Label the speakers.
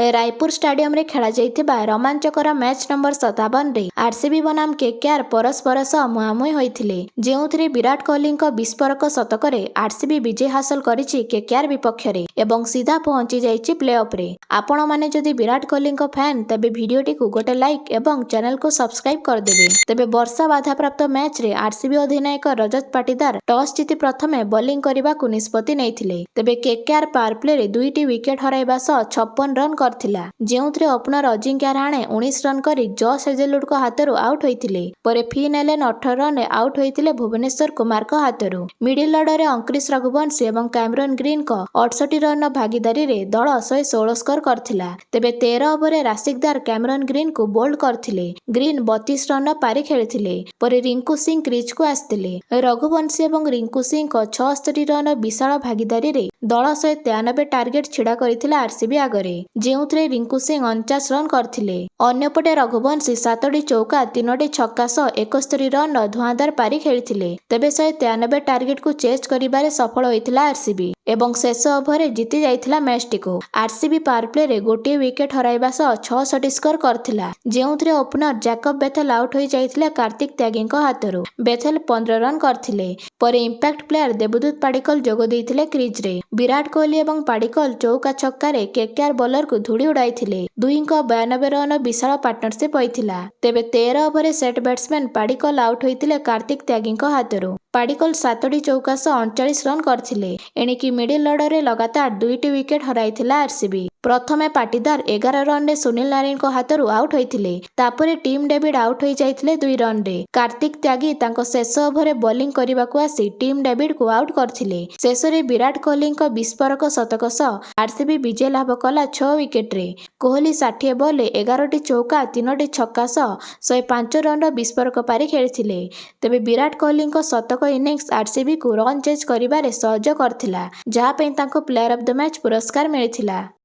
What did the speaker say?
Speaker 1: Raipur stadium रे खेला जाइथिबा रोमांचकर match number 57 रे आरसीबी बनाम केकेआर परस्पर सह मुहांमुही होइथिले जेउथिरे विराट कोहली विस्फोरक शतकरे आरसीबी विजय हासिल करिछि केकेआर विपक्ष रे एवं सीधा पहुंची जाइछि प्लेऑफ रे। आपण माने जदि विराट कोहली फैन तबे वीडियोटी को गोटे लाइक एवं चैनल को सब्सक्राइब कर देबे। तबे वर्षा बाधा प्राप्त मैच रे आरसीबी अधिनायक रजत पाटीदार टॉस जीति प्रथमे बॉलिंग करबा को निष्पत्ति नैथिले। तबे केकेआर पावर प्ले रे दुईटी विकेट हराइबा सह 56 रन करथिला जेउथिरे ओपनर अजिंक्य रहाणे 19 रन करी जॉस हेजलवुड को हाथरू आउट होइथिले। परे फिन एलेन 18 रन रे आउट होइथिले भुवनेश्वर कुमार को हाथरू। मिडिल ऑर्डर रे अंकुरिश रघुवंशी एवं कैमरन ग्रीन को 68 रन भागीदारी रे दल 116 स्कोर करथिला। तेबे 13 ओवर रे राशिकदार कैमरन ग्रीन को बोल्ड करथिले। ग्रीन 32 रन पारी खेलिथिले। परे रिंकू सिंह क्रीज को आस्थिले। रघुवंशी एवं रिंकू सिंह को 76 रन विशाल भागीदारी रे दल 193 टार्गेट छिड़ा करिथिला आरसीबी आगरे जेउथिरे रिंकू सिंह 49 रन करथिले। अन्यपटे रघुवंशी 7टी चौका 3टी छक्का सह 71 रन धुआंधार पारी खेलिथिले। तेबे 193 टार्गेट को चेज करिबारे सफल होइथिला आरसीबी एवं शेष ओभर जीति जाइथिला मैचटी को। आरसीबी पावर प्ले रे गोटे विकेट हराइबा सह 66 स्कोर करथिला जेउथिरे ओपनर जैकब बेथेल आउट होई जाइथिले कार्तिक त्यागी हाथरू। बेथेल 15 रन करथिले। परे इंपैक्ट प्लेयर देवदूत पाडिक्कल जोग देइथिले क्रीज रे। विराट कोहली एवं पाडिक्कल चौका छक्का रे केकेआर बॉलर को धुड़ी उड़ाइथिले। दुईंको 92 रन विशाल पार्टनरशिप होइथिला। तेबे 13 over set batsman Padikkal out होइथिले कार्तिक त्यागी हाथरू। पाडिक्कल 7टी चौका सह 39 रन करथिले। एणिकी मिडिल ऑर्डर रे लगातार दुईटी विकेट हराइथिला आरसीबी। प्रथमे पाटीदार 11 रन रे सुनील नारायण को हाथरू आउट होइथिले। तापरे टीम डेविड आउट होई जाइथिले 2 रन रे। कार्तिक त्यागी तांको शेष ओभर रे बॉलिंग करबाकू आसी टीम डेविड को आउट करथिले। शेष रे विराट कोहली विस्फोरक शतक सह आरसीबी विजय लाभ कला 6 विकेट रे। कोहली 60 बॉल 11टी चौका 3टी छक्का सह 105 रन विस्फोरक पारी खेलिथिले। तेबे विराट कोहली शतक इनिंग्स आरसीबी को रन चेज करिबारे सहयोग करथिला जहा पे तांको प्लेयर ऑफ द मैच पुरस्कार मिलिथिला।